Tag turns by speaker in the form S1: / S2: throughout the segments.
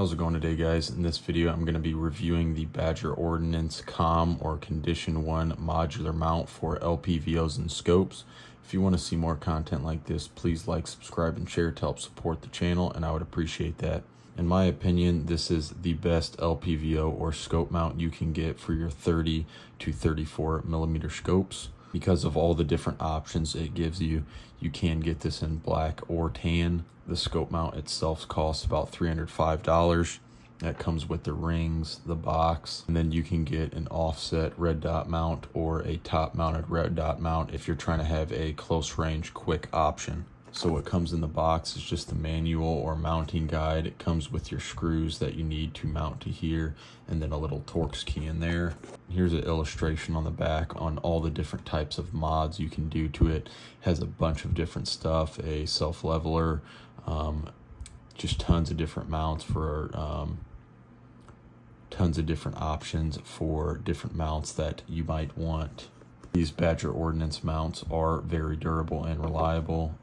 S1: How's it going today, guys? In this video, I'm going to be reviewing the Badger Ordnance Condition One modular mount for LPVOs and scopes. If you want to see more content like this, please like, subscribe, and share to help support the channel, and I would appreciate that. In my opinion, this is the best LPVO or scope mount you can get for your 30 to 34 millimeter scopes. Because of all the different options it gives you, you can get this in black or tan. The scope mount itself costs about $305. That comes with the rings, the box, and then you can get an offset red dot mount or a top mounted red dot mount if you're trying to have a close range quick option. So what comes in the box is just the manual or mounting guide. It comes with your screws that you need to mount to here, and then a little Torx key in there. Here's an illustration on the back on all the different types of mods you can do to it. It has a bunch of different stuff, a self-leveler, just tons of different mounts for tons of different options for different mounts that you might want. These Badger Ordnance mounts are very durable and reliable,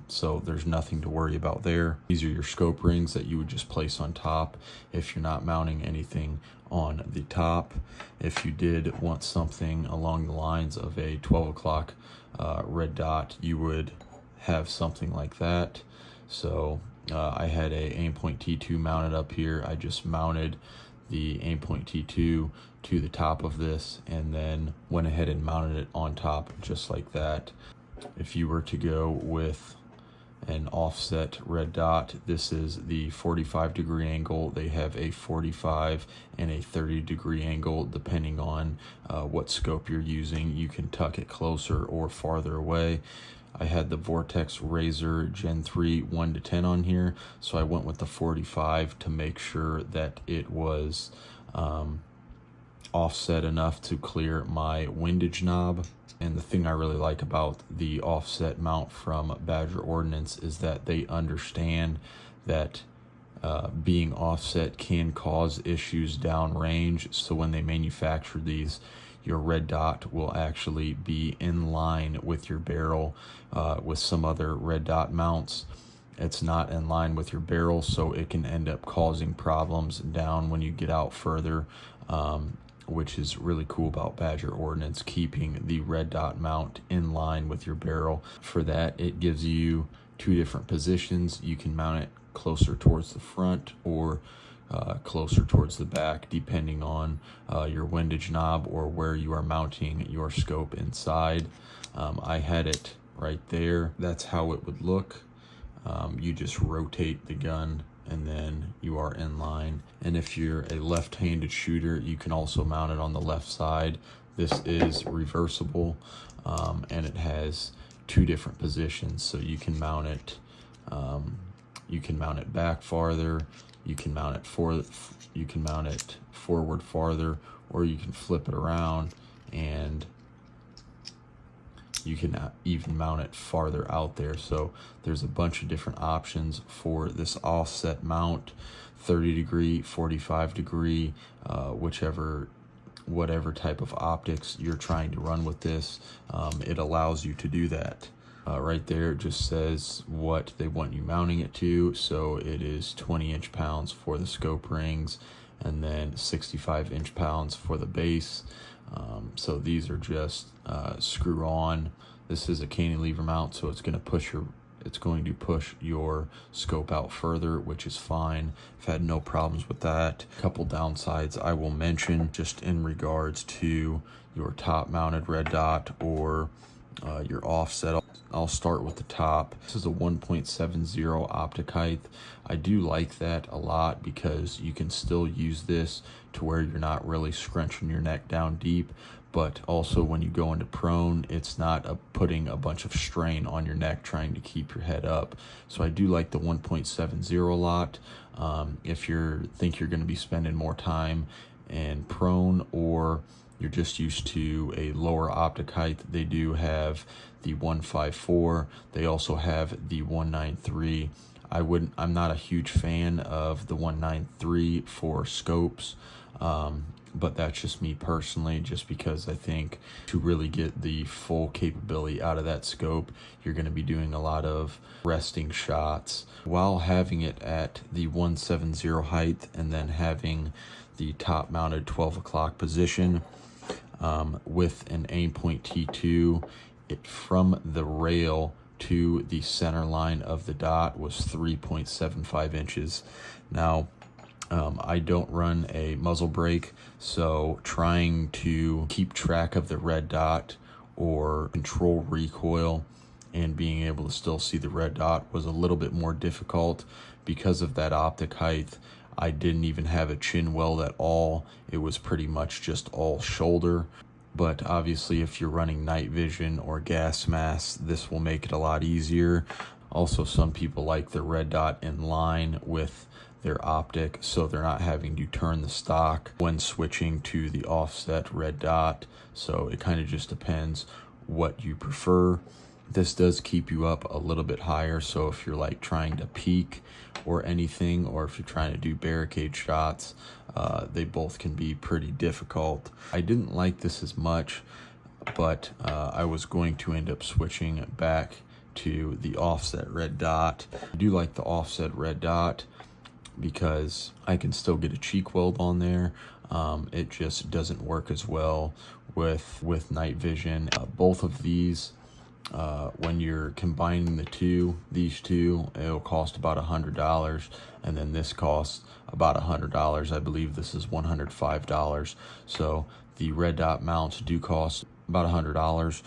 S1: so there's nothing to worry about there. These are your scope rings that you would just place on top if you're not mounting anything on the top. If you did want something along the lines of a 12 o'clock red dot, you would have something like that. So I had a Aimpoint T2 mounted up here. I just mounted the Aimpoint T2 to the top of this and then went ahead and mounted it on top just like that. If you were to go with an offset red dot, this is the 45-degree angle. They have a 45 and a 30-degree angle depending on what scope you're using. You can tuck it closer or farther away. I had the Vortex Razor Gen 3 1 to 10 on here, so I went with the 45 to make sure that it was offset enough to clear my windage knob. And the thing I really like about the offset mount from Badger Ordnance is that they understand that being offset can cause issues downrange. So when they manufacture these, your red dot will actually be in line with your barrel. With some other red dot mounts, it's not in line with your barrel, so it can end up causing problems down when you get out further, which is really cool about Badger Ordnance, keeping the red dot mount in line with your barrel. For that, it gives you two different positions. You can mount it closer towards the front or closer towards the back, depending on your windage knob or where you are mounting your scope inside. I had it right there. That's how it would look. You just rotate the gun and then you are in line. And if you're a left-handed shooter, you can also mount it on the left side. This is reversible, and it has two different positions, so you can mount it back farther, you can mount it forward farther, or you can flip it around and you can even mount it farther out there. So there's a bunch of different options for this offset mount, 30-degree, 45-degree, whatever type of optics you're trying to run with this, it allows you to do that. Right there it just says what they want you mounting it to. So it is 20 inch-pounds for the scope rings and then 65 inch-pounds for the base. So these are just screw on. This is a cantilever mount, so it's going to push your scope out further, which is fine. I've had no problems with that. A couple downsides I will mention just in regards to your top mounted red dot or your offset. I'll start with the top. This is a 1.70 optic height. I do like that a lot because you can still use this to where you're not really scrunching your neck down deep, but also when you go into prone, it's not putting a bunch of strain on your neck trying to keep your head up. So I do like the 1.70 a lot. If you think you're going to be spending more time in prone, or you're just used to a lower optic height, they do have the 154. They also have the 193. I'm not a huge fan of the 193 for scopes, but that's just me personally, just because I think to really get the full capability out of that scope, you're going to be doing a lot of resting shots while having it at the 170 height, and then having the top mounted 12 o'clock position with an aim point T2. It from the rail to the center line of the dot was 3.75 inches. Now, I don't run a muzzle brake, so trying to keep track of the red dot or control recoil and being able to still see the red dot was a little bit more difficult because of that optic height. I didn't even have a chin weld at all. It was pretty much just all shoulder. But obviously, if you're running night vision or gas mask, this will make it a lot easier. Also, some people like the red dot in line with their optic, so they're not having to turn the stock when switching to the offset red dot. So it kind of just depends what you prefer. This does keep you up a little bit higher, so if you're like trying to peek or anything, or if you're trying to do barricade shots, they both can be pretty difficult. I didn't like this as much, but I was going to end up switching back to the offset red dot. I do like the offset red dot because I can still get a cheek weld on there. It just doesn't work as well with night vision. Both of these, when you're combining these two, it'll cost about $100, and then this costs about $100. I believe this is $105. So the red dot mounts do cost about $100.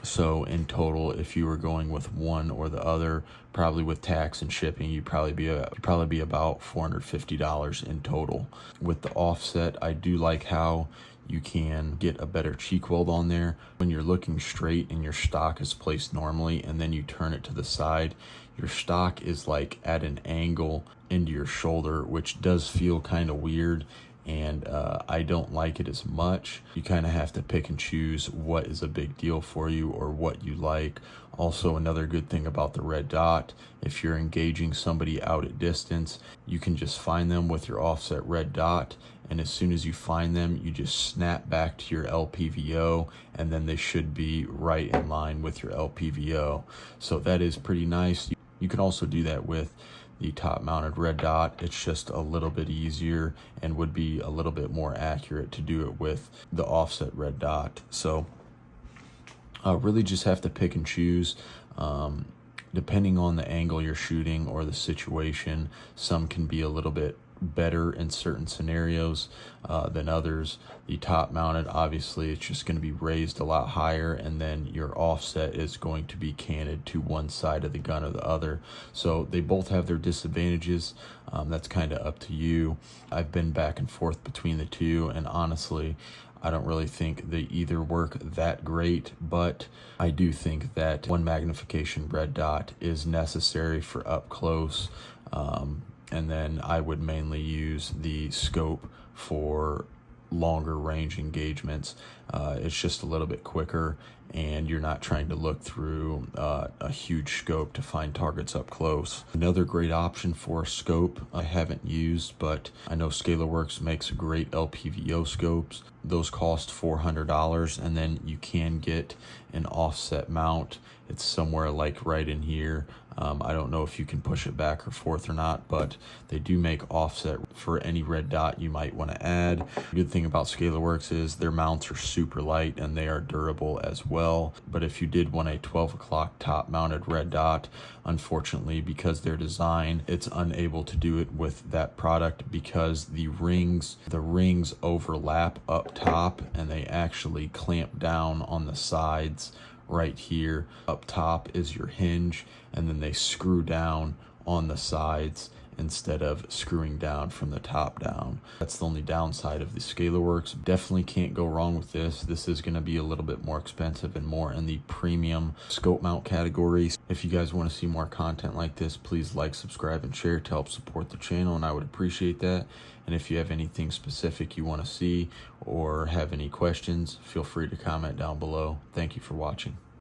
S1: So in total, if you were going with one or the other, probably with tax and shipping, you'd probably be about $450 in total. With the offset, I do like how you can get a better cheek weld on there. When you're looking straight and your stock is placed normally, and then you turn it to the side, your stock is like at an angle into your shoulder, which does feel kind of weird, and I don't like it as much. You kind of have to pick and choose what is a big deal for you or what you like. Also, another good thing about the red dot, if you're engaging somebody out at distance, you can just find them with your offset red dot, and as soon as you find them, you just snap back to your LPVO, and then they should be right in line with your LPVO. So that is pretty nice. You can also do that with the top mounted red dot. It's just a little bit easier and would be a little bit more accurate to do it with the offset red dot. So really just have to pick and choose depending on the angle you're shooting or the situation. Some can be a little bit better in certain scenarios than others. The top mounted, obviously, it's just going to be raised a lot higher, and then your offset is going to be canted to one side of the gun or the other. So they both have their disadvantages. That's kind of up to you. I've been back and forth between the two, and honestly, I don't really think they either work that great, but I do think that one magnification red dot is necessary for up close. And then I would mainly use the scope for longer range engagements. It's just a little bit quicker, and you're not trying to look through a huge scope to find targets up close. Another great option for a scope I haven't used, but I know ScalarWorks makes great LPVO scopes. Those cost $400, and then you can get an offset mount. It's somewhere like right in here. I don't know if you can push it back or forth or not, but they do make offset for any red dot you might want to add. The good thing about ScalarWorks is their mounts are super light and they are durable as well. But if you did want a 12 o'clock top mounted red dot, unfortunately, because their design, it's unable to do it with that product because the rings overlap up top, and they actually clamp down on the sides. Right here up top is your hinge, and then they screw down on the sides instead of screwing down from the top down. That's the only downside of the ScalarWorks. Definitely can't go wrong with this. This is going to be a little bit more expensive and more in the premium scope mount categories. If you guys want to see more content like this, please like, subscribe, and share to help support the channel, and I would appreciate that. And if you have anything specific you want to see or have any questions, feel free to comment down below. Thank you for watching.